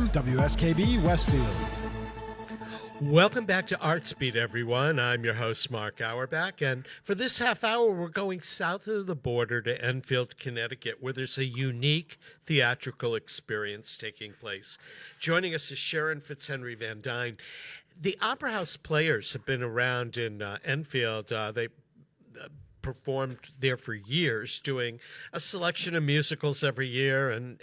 from WSKB Westfield. Welcome back to ArtsBeat, everyone. I'm your host, Mark Auerbach, and for this half hour, we're going south of the border to Enfield, Connecticut, where there's a unique theatrical experience taking place. Joining us is Sharon FitzHenry Van Dyne. The Opera House Players have been around in Enfield. They performed there for years, doing a selection of musicals every year and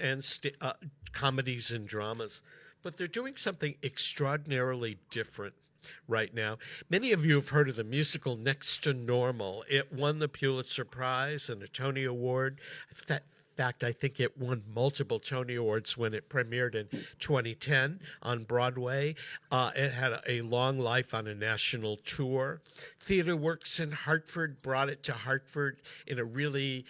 comedies and dramas. But they're doing something extraordinarily different right now. Many of you have heard of the musical Next to Normal. It won the Pulitzer Prize and a Tony Award. In fact, I think it won multiple Tony Awards when it premiered in 2010 on Broadway. It had a long life on a national tour. Theater Works in Hartford brought it to Hartford in a really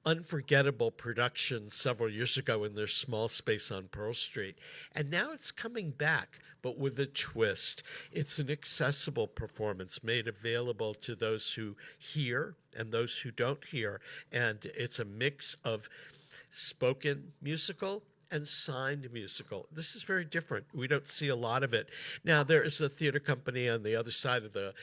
unforgettable production several years ago in their small space on Pearl Street. And now it's coming back, but with a twist. It's an accessible performance made available to those who hear and those who don't hear. And it's a mix of spoken musical and signed musical. This is very different. We don't see a lot of it. Now, there is a theater company on the other side of the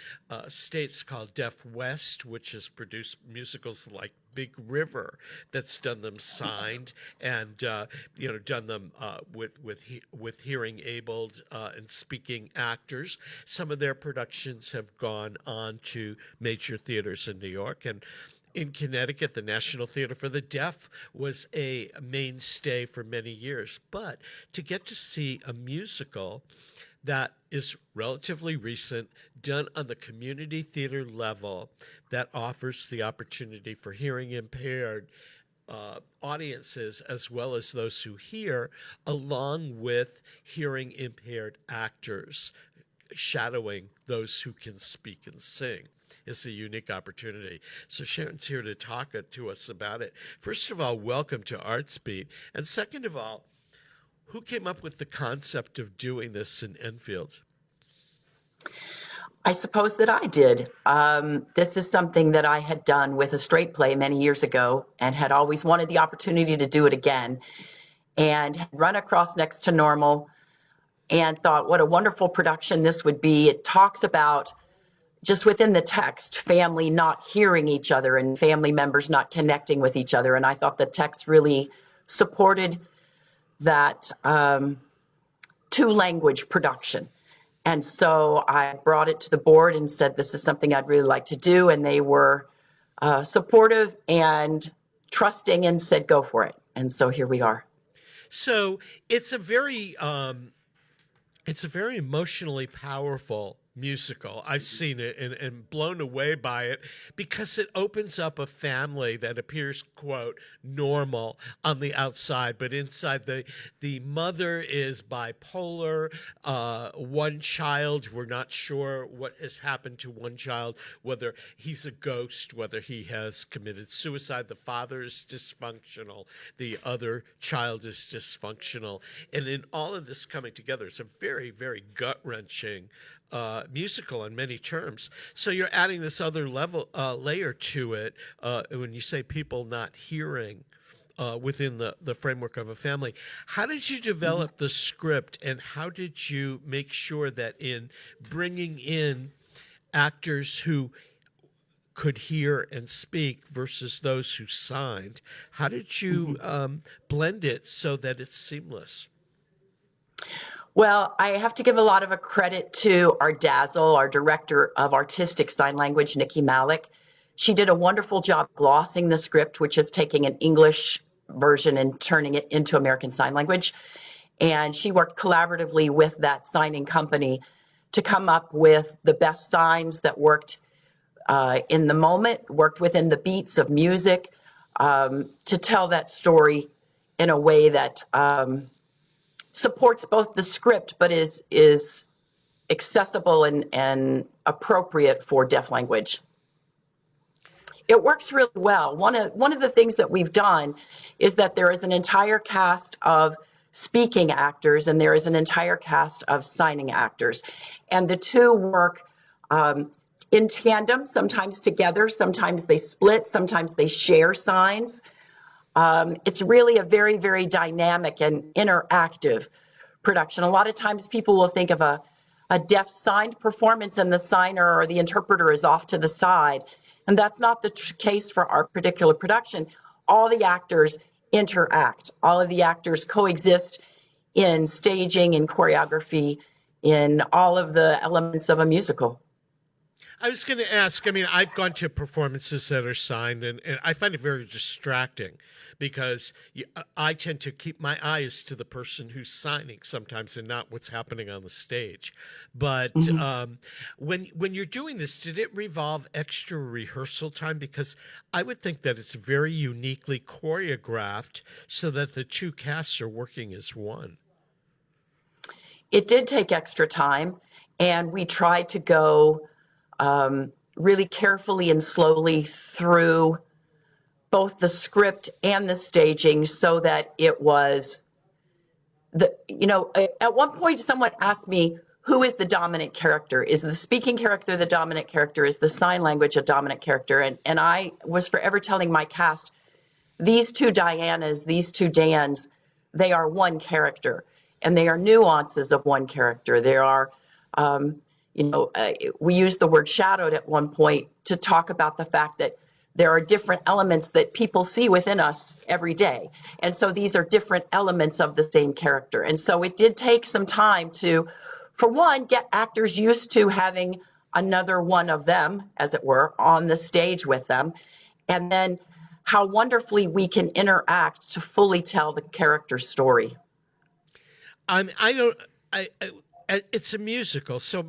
states called Deaf West, which has produced musicals like Big River, that's done them signed and done them with hearing abled and speaking actors. Some of their productions have gone on to major theaters in New York, and in Connecticut, the National Theater for the Deaf was a mainstay for many years. But to get to see a musical that is relatively recent, done on the community theater level, that offers the opportunity for hearing impaired audiences as well as those who hear, along with hearing impaired actors shadowing those who can speak and sing, is a unique opportunity. So Sharon's here to talk to us about it. First of all, welcome to ArtsBeat. And second of all, who came up with the concept of doing this in Enfield? I suppose that I did. This is something that I had done with a straight play many years ago and had always wanted the opportunity to do it again, and had run across Next to Normal and thought what a wonderful production this would be. It talks about, just within the text, family not hearing each other and family members not connecting with each other. And I thought the text really supported that two-language production. And so I brought it to the board and said, this is something I'd really like to do. And they were supportive and trusting and said, go for it. And so here we are. So it's a very emotionally powerful musical. I've seen it and blown away by it because it opens up a family that appears, quote, normal on the outside, but inside the mother is bipolar. One child, we're not sure what has happened to one child, whether he's a ghost, whether he has committed suicide. The father is dysfunctional. The other child is dysfunctional. And in all of this coming together, it's a very, very gut-wrenching musical on many terms. So you're adding this other layer to it when you say people not hearing within the framework of a family. How did you develop the script, and how did you make sure that in bringing in actors who could hear and speak versus those who signed, how did you blend it so that it's seamless? Well, I have to give a lot of a credit to our Dazzle, our director of artistic sign language, Nikki Malik. She did a wonderful job glossing the script, which is taking an English version and turning it into American Sign Language. And she worked collaboratively with that signing company to come up with the best signs that worked in the moment, worked within the beats of music, to tell that story in a way that supports both the script, but is accessible and appropriate for deaf language. It works really well. One of the things that we've done is that there is an entire cast of speaking actors and there is an entire cast of signing actors. And the two work in tandem, sometimes together, sometimes they split, sometimes they share signs. It's really a very, very dynamic and interactive production. A lot of times people will think of a deaf signed performance and the signer or the interpreter is off to the side. And that's not the case for our particular production. All the actors interact. All of the actors coexist in staging, in choreography, in all of the elements of a musical. I was going to ask, I mean, I've gone to performances that are signed, and I find it very distracting because I tend to keep my eyes to the person who's signing sometimes and not what's happening on the stage. But when you're doing this, did it revolve extra rehearsal time? Because I would think that it's very uniquely choreographed so that the two casts are working as one. It did take extra time, and we tried to go really carefully and slowly through both the script and the staging so that it was at one point someone asked me, who is the dominant character? Is the speaking character the dominant character? Is the sign language a dominant character? And I was forever telling my cast, these two Dianas, these two Dans, they are one character, and they are nuances of one character. There are we used the word shadowed at one point to talk about the fact that there are different elements that people see within us every day. And so these are different elements of the same character. And so it did take some time to, for one, get actors used to having another one of them, as it were, on the stage with them. And then how wonderfully we can interact to fully tell the character story. It's a musical, so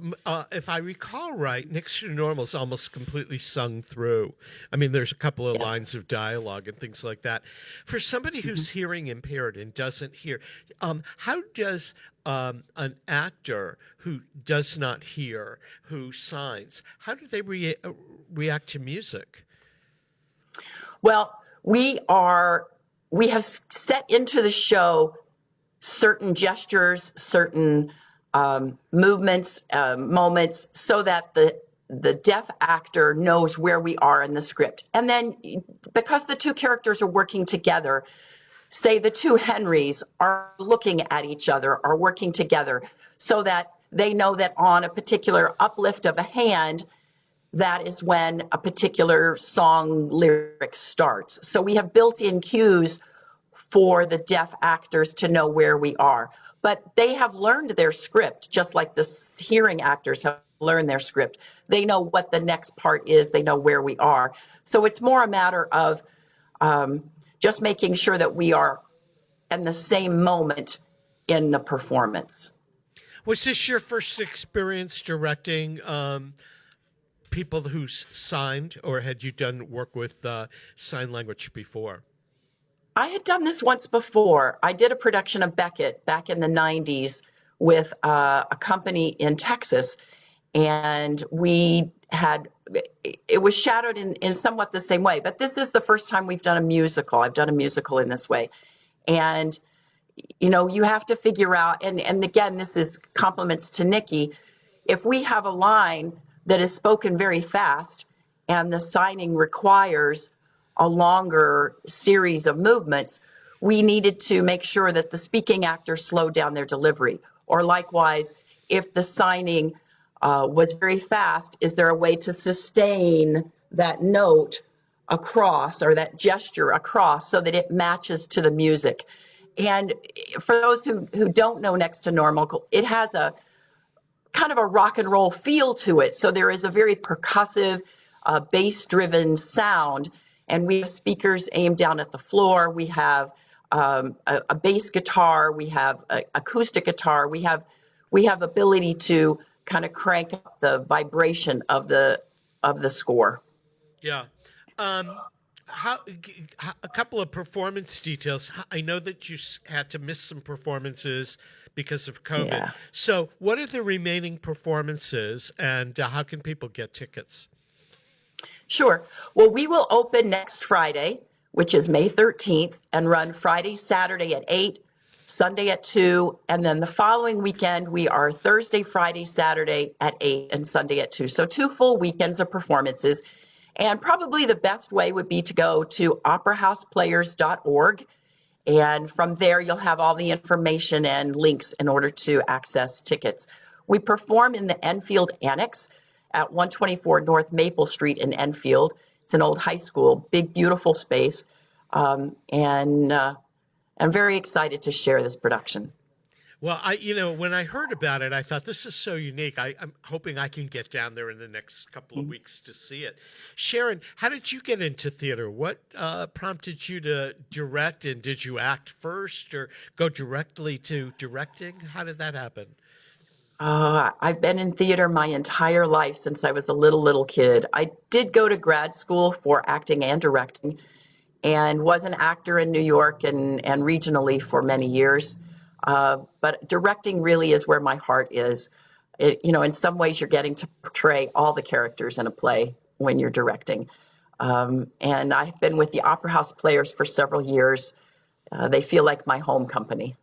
if I recall right, Next to Normal is almost completely sung through. I mean, there's a couple of lines of dialogue and things like that. For somebody who's hearing impaired and doesn't hear, how does an actor who does not hear, who signs, how do they react to music? Well, we have set into the show certain gestures, certain movements, moments, so that the deaf actor knows where we are in the script. And then because the two characters are working together, say the two Henrys are looking at each other, are working together, so that they know that on a particular uplift of a hand, that is when a particular song lyric starts. So we have built-in cues for the deaf actors to know where we are. But they have learned their script, just like the hearing actors have learned their script. They know what the next part is. They know where we are. So it's more a matter of just making sure that we are in the same moment in the performance. Was this your first experience directing people who signed, or had you done work with sign language before? I had done this once before. I did a production of Beckett back in the 90s with a company in Texas, and it was shadowed in somewhat the same way. But this is the first time we've done a musical. I've done a musical in this way. And, you have to figure out, and again, this is compliments to Nikki, if we have a line that is spoken very fast and the signing requires a longer series of movements, we needed to make sure that the speaking actor slowed down their delivery. Or likewise, if the signing was very fast, is there a way to sustain that note across or that gesture across so that it matches to the music? And for those who don't know Next to Normal, it has a kind of a rock and roll feel to it. So there is a very percussive, bass-driven sound. And we have speakers aimed down at the floor. We have a bass guitar. We have acoustic guitar. We have ability to kind of crank up the vibration of the score. Yeah. A couple of performance details. I know that you had to miss some performances because of COVID. Yeah. So what are the remaining performances, and how can people get tickets? Sure. Well, we will open next Friday, which is May 13th, and run Friday, Saturday at 8, Sunday at 2, and then the following weekend we are Thursday, Friday, Saturday at 8, and Sunday at 2. So 2 full weekends of performances. And probably the best way would be to go to operahouseplayers.org And from there, you'll have all the information and links in order to access tickets. We perform in the Enfield Annex at 124 North Maple Street in Enfield. It's an old high school, big, beautiful space. And I'm very excited to share this production. Well, when I heard about it, I thought this is so unique. I'm hoping I can get down there in the next couple of weeks to see it. Sharon, how did you get into theater? What prompted you to direct, and did you act first or go directly to directing? How did that happen? I've been in theater my entire life since I was a little kid. I did go to grad school for acting and directing, and was an actor in New York and regionally for many years. But directing really is where my heart is. In some ways, you're getting to portray all the characters in a play when you're directing. And I've been with the Opera House Players for several years. They feel like my home company.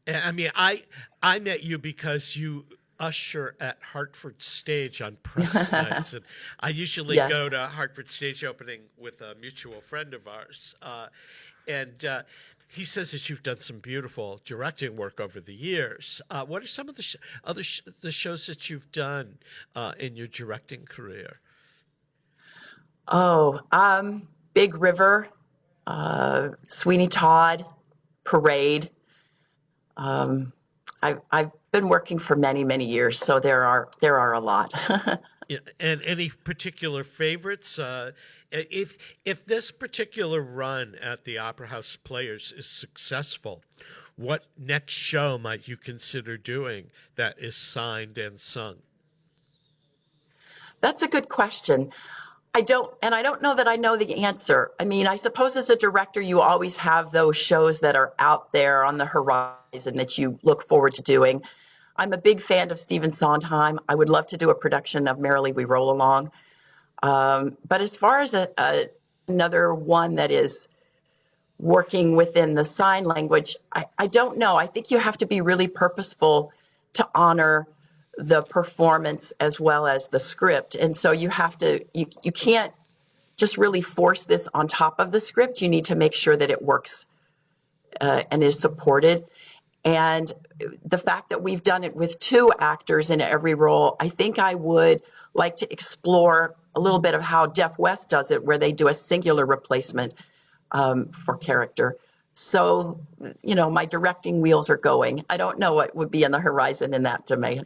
I mean, I met you because you usher at Hartford Stage on press nights, and I usually Yes. go to Hartford Stage opening with a mutual friend of ours, and he says that you've done some beautiful directing work over the years. What are some of the the shows that you've done in your directing career? Oh, Big River, Sweeney Todd, Parade. I've been working for many years, so there are a lot. Yeah, and any particular favorites? If this particular run at the Opera House Players is successful, what next show might you consider doing that is signed and sung? That's a good question. I don't know that I know the answer. I mean, I suppose as a director, you always have those shows that are out there on the horizon that you look forward to doing. I'm a big fan of Stephen Sondheim. I would love to do a production of Merrily We Roll Along. But as far as another one that is working within the sign language, I don't know. I think you have to be really purposeful to honor the performance as well as the script. And so you can't just really force this on top of the script. You need to make sure that it works and is supported. And the fact that we've done it with two actors in every role, I think I would like to explore a little bit of how Deaf West does it, where they do a singular replacement for character. So, my directing wheels are going. I don't know what would be on the horizon in that domain.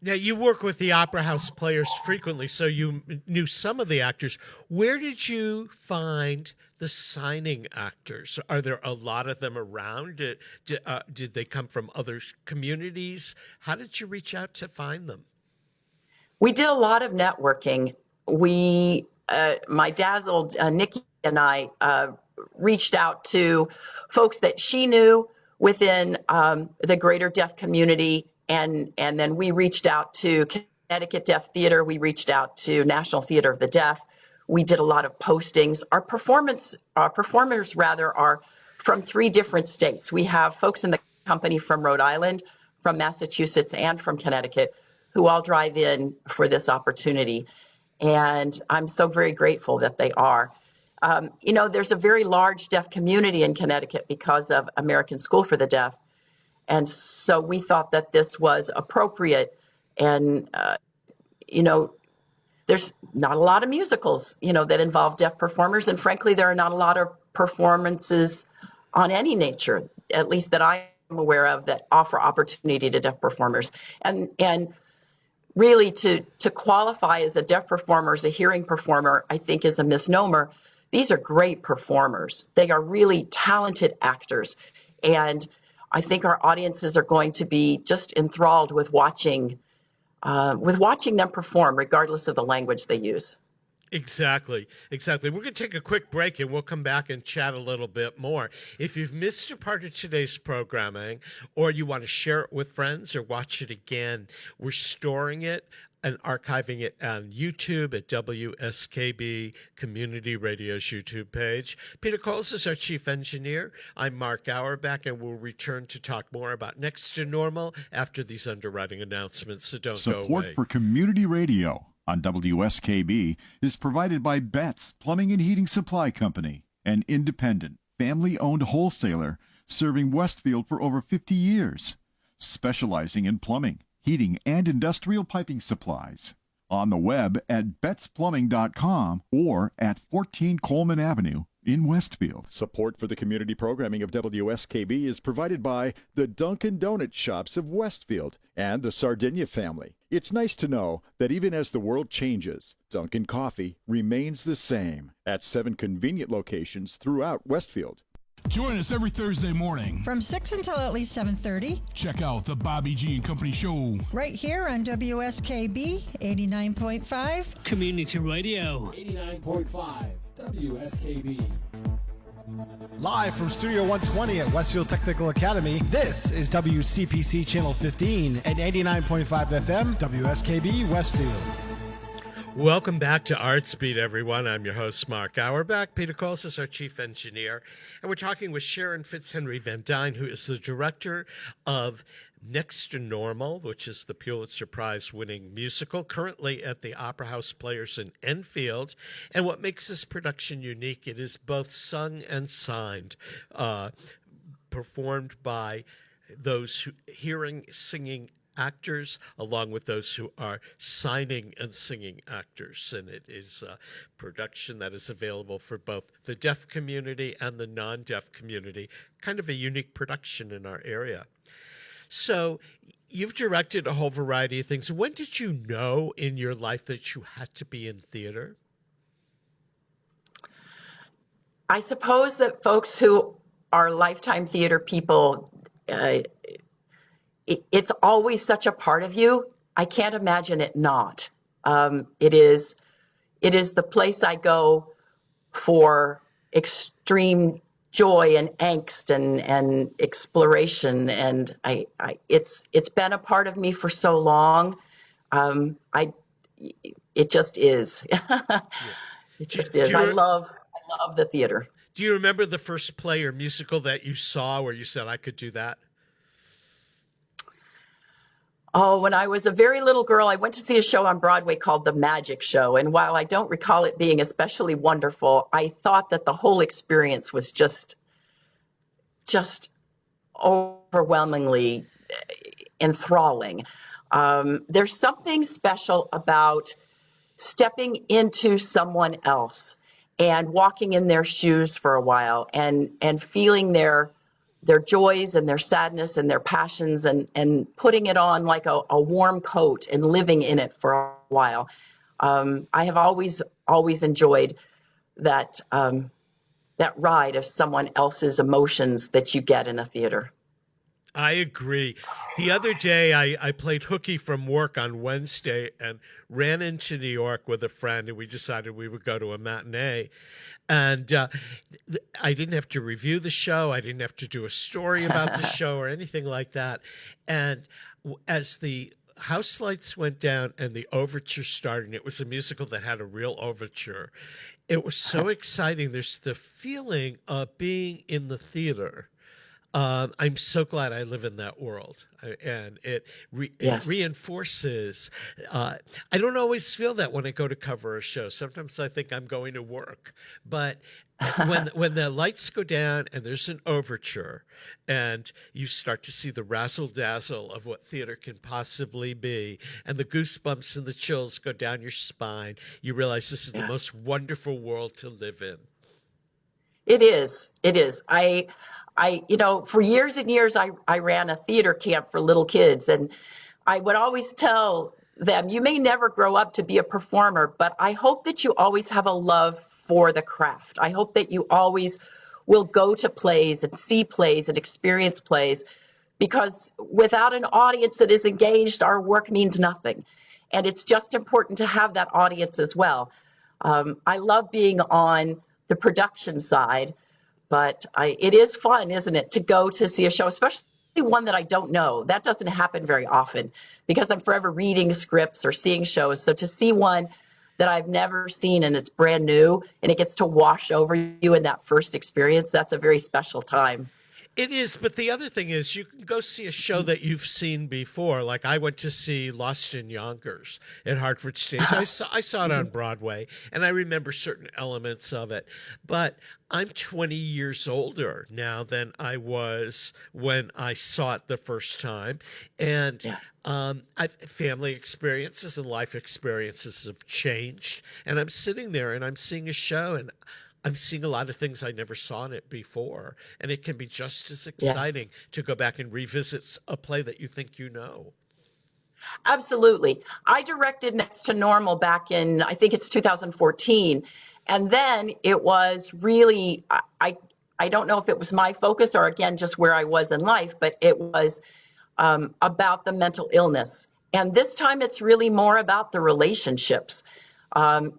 Now, you work with the Opera House Players frequently, so you knew some of the actors. Where did you find the signing actors? Are there a lot of them around? Did they come from other communities? How did you reach out to find them? We did a lot of networking. My dazzled Nikki and I reached out to folks that she knew within the greater deaf community. And then we reached out to Connecticut Deaf Theater. We reached out to National Theater of the Deaf. We did a lot of postings. Our performers are from 3 different states. We have folks in the company from Rhode Island, from Massachusetts, and from Connecticut who all drive in for this opportunity. And I'm so very grateful that they are. There's a very large deaf community in Connecticut because of American School for the Deaf. And so we thought that this was appropriate. And, there's not a lot of musicals, that involve deaf performers. And frankly, there are not a lot of performances on any nature, at least that I am aware of, that offer opportunity to deaf performers. And really to qualify as a deaf performer, as a hearing performer, I think is a misnomer. These are great performers. They are really talented actors. And I think our audiences are going to be just enthralled with watching them perform, regardless of the language they use. Exactly. We're going to take a quick break and we'll come back and chat a little bit more. If you've missed a part of today's programming or you want to share it with friends or watch it again, we're storing it and archiving it on YouTube at WSKB Community Radio's YouTube page. Peter Coles is our chief engineer. I'm Mark Auerbach, and we'll return to talk more about Next to Normal after these underwriting announcements, so don't go away. Support for community radio on WSKB is provided by Betts Plumbing and Heating Supply Company, an independent, family-owned wholesaler serving Westfield for over 50 years, specializing in plumbing, heating, and industrial piping supplies. On the web at betsplumbing.com or at 14 Coleman Avenue in Westfield. Support for the community programming of WSKB is provided by the Dunkin' Donut Shops of Westfield and the Sardinia family. It's nice to know that even as the world changes, Dunkin' Coffee remains the same at 7 convenient locations throughout Westfield. Join us every Thursday morning from 6 until at least 7:30. Check out the Bobby G and Company Show right here on WSKB 89.5 Community Radio. 89.5 WSKB. Live from Studio 120 at Westfield Technical Academy, this is WCPC Channel 15 and 89.5 FM WSKB Westfield. Welcome back to ArtsBeat, everyone. I'm your host, Mark Auerbach. Peter Coles is our chief engineer, and we're talking with Sharon FitzHenry Van Dyne, who is the director of Next to Normal, which is the Pulitzer Prize-winning musical, currently at the Opera House Players in Enfield. And what makes this production unique, it is both sung and signed, performed by those hearing, singing actors, along with those who are signing and singing actors. And it is a production that is available for both the deaf community and the non-deaf community, kind of a unique production in our area. So you've directed a whole variety of things. When did you know in your life that you had to be in theater? I suppose that folks who are lifetime theater people, it's always such a part of you. I can't imagine it not. It is the place I go for extreme joy and angst and exploration, and it's been a part of me for so long. It just is. It just is. I love the theater. Do you remember the first play or musical that you saw where you said, I could do that? Oh, when I was a very little girl, I went to see a show on Broadway called The Magic Show. And while I don't recall it being especially wonderful, I thought that the whole experience was just overwhelmingly enthralling. There's something special about stepping into someone else and walking in their shoes for a while and feeling their joys and their sadness and their passions and putting it on like a warm coat and living in it for a while. I have always enjoyed that ride of someone else's emotions that you get in a theater. I agree. The other day, I played hooky from work on Wednesday and ran into New York with a friend, and we decided we would go to a matinee. And I didn't have to review the show. I didn't have to do a story about the show or anything like that. And as the house lights went down and the overture started, and it was a musical that had a real overture, it was so exciting. There's the feeling of being in the theater. I'm so glad I live in that world, and it reinforces. I don't always feel that when I go to cover a show. Sometimes I think I'm going to work, but when the lights go down and there's an overture, and you start to see the razzle dazzle of what theater can possibly be, and the goosebumps and the chills go down your spine, you realize this is the most wonderful world to live in. It is. It is. For years and years, I ran a theater camp for little kids, and I would always tell them, you may never grow up to be a performer, but I hope that you always have a love for the craft. I hope that you always will go to plays and see plays and experience plays, because without an audience that is engaged, our work means nothing. And it's just important to have that audience as well. I love being on the production side, but it is fun, isn't it, to go to see a show, especially one that I don't know. That doesn't happen very often because I'm forever reading scripts or seeing shows. So to see one that I've never seen and it's brand new and it gets to wash over you in that first experience, that's a very special time. It is, but the other thing is you can go see a show that you've seen before. Like I went to see Lost in Yonkers at Hartford Stage. I saw it on Broadway, and I remember certain elements of it. But I'm 20 years older now than I was when I saw it the first time. And family experiences and life experiences have changed. And I'm sitting there and I'm seeing a show, and I'm seeing a lot of things I never saw in it before. And it can be just as exciting to go back and revisit a play that you think you know. Absolutely. I directed Next to Normal back in, I think it's 2014. And then it was really, I don't know if it was my focus or, again, just where I was in life, but it was about the mental illness. And this time it's really more about the relationships.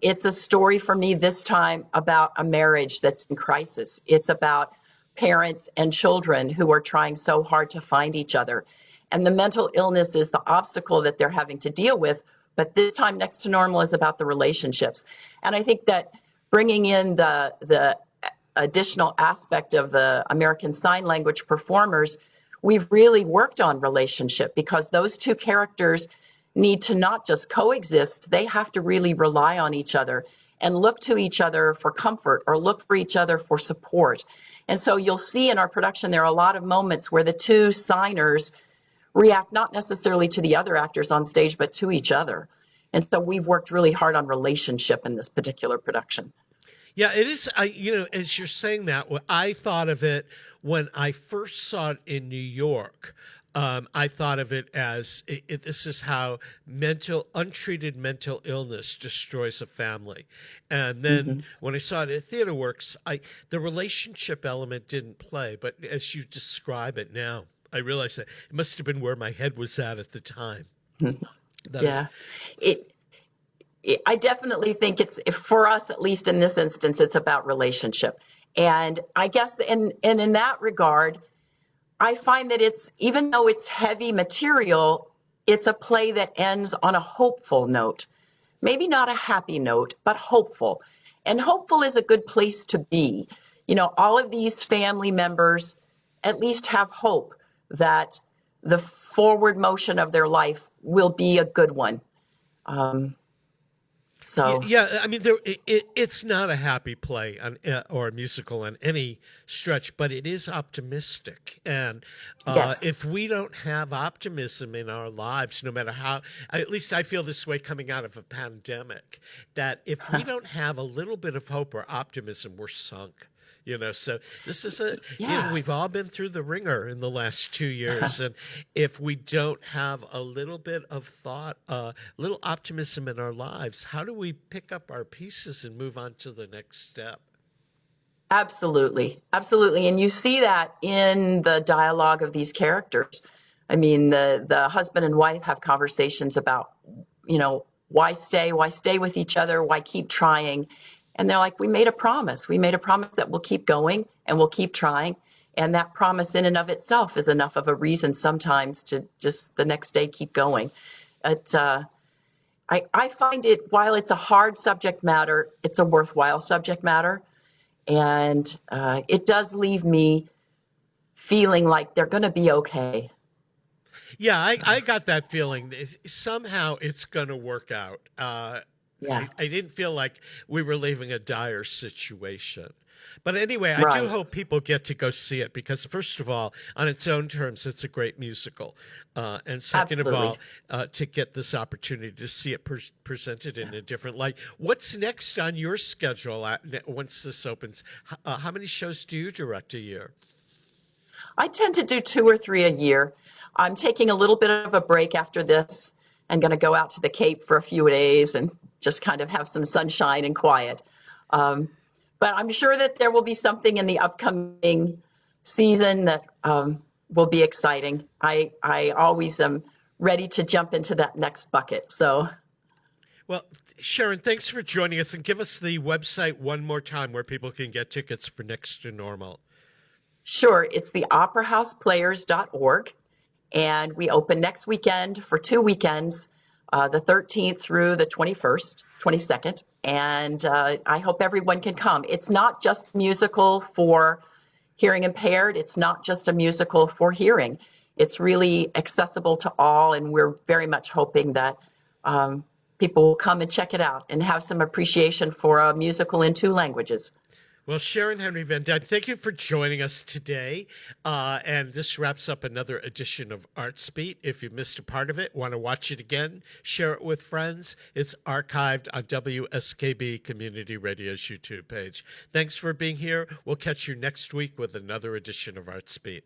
It's a story for me this time about a marriage that's in crisis. It's about parents and children who are trying so hard to find each other. And the mental illness is the obstacle that they're having to deal with. But this time, Next to Normal is about the relationships. And I think that bringing in the additional aspect of the American Sign Language performers, we've really worked on relationship, because those two characters need to not just coexist, they have to really rely on each other and look to each other for comfort or look for each other for support. And so you'll see in our production, there are a lot of moments where the two signers react not necessarily to the other actors on stage, but to each other. And so we've worked really hard on relationship in this particular production. Yeah, it is. As you're saying that, I thought of it when I first saw it in New York. I thought of it as this is how untreated mental illness destroys a family. And then when I saw it at Theater Works, the relationship element didn't play. But as you describe it now, I realize that it must have been where my head was at the time. I definitely think for us, at least in this instance, it's about relationship. And I guess, and in that regard, I find that even though it's heavy material, it's a play that ends on a hopeful note. Maybe not a happy note, but hopeful. And hopeful is a good place to be. All of these family members at least have hope that the forward motion of their life will be a good one. I mean, it's not a happy play or a musical on any stretch, but it is optimistic. And if we don't have optimism in our lives, no matter how, at least I feel this way coming out of a pandemic, that if we don't have a little bit of hope or optimism, we're sunk. So this is we've all been through the ringer in the last 2 years. And if we don't have a little bit of thought, a little optimism in our lives, how do we pick up our pieces and move on to the next step? Absolutely. Absolutely. And you see that in the dialogue of these characters. I mean, the husband and wife have conversations about, why stay with each other? Why keep trying? And they're like, we made a promise. We made a promise that we'll keep going and we'll keep trying. And that promise in and of itself is enough of a reason sometimes to just the next day keep going. I find it, while it's a hard subject matter, it's a worthwhile subject matter. And it does leave me feeling like they're going to be okay. Yeah, I got that feeling. Somehow it's going to work out. I didn't feel like we were leaving a dire situation. But anyway, I do hope people get to go see it because, first of all, on its own terms, it's a great musical. And second of all, to get this opportunity to see it presented in a different light. What's next on your schedule once this opens? How many shows do you direct a year? I tend to do 2 or 3 a year. I'm taking a little bit of a break after this. I'm going to go out to the Cape for a few days and just kind of have some sunshine and quiet. But I'm sure that there will be something in the upcoming season that will be exciting. I always am ready to jump into that next bucket. Well, Sharon, thanks for joining us, and give us the website one more time where people can get tickets for Next to Normal. Sure. It's the operahouseplayers.org. And we open next weekend for 2 weekends, the 13th through the 22nd. And I hope everyone can come. It's not just musical for hearing impaired. It's not just a musical for hearing. It's really accessible to all, and we're very much hoping that people will come and check it out and have some appreciation for a musical in 2 languages. Well, Sharon Henry Van Dyne, thank you for joining us today. And this wraps up another edition of ArtsBeat. If you missed a part of it, want to watch it again, share it with friends, it's archived on WSKB Community Radio's YouTube page. Thanks for being here. We'll catch you next week with another edition of ArtsBeat.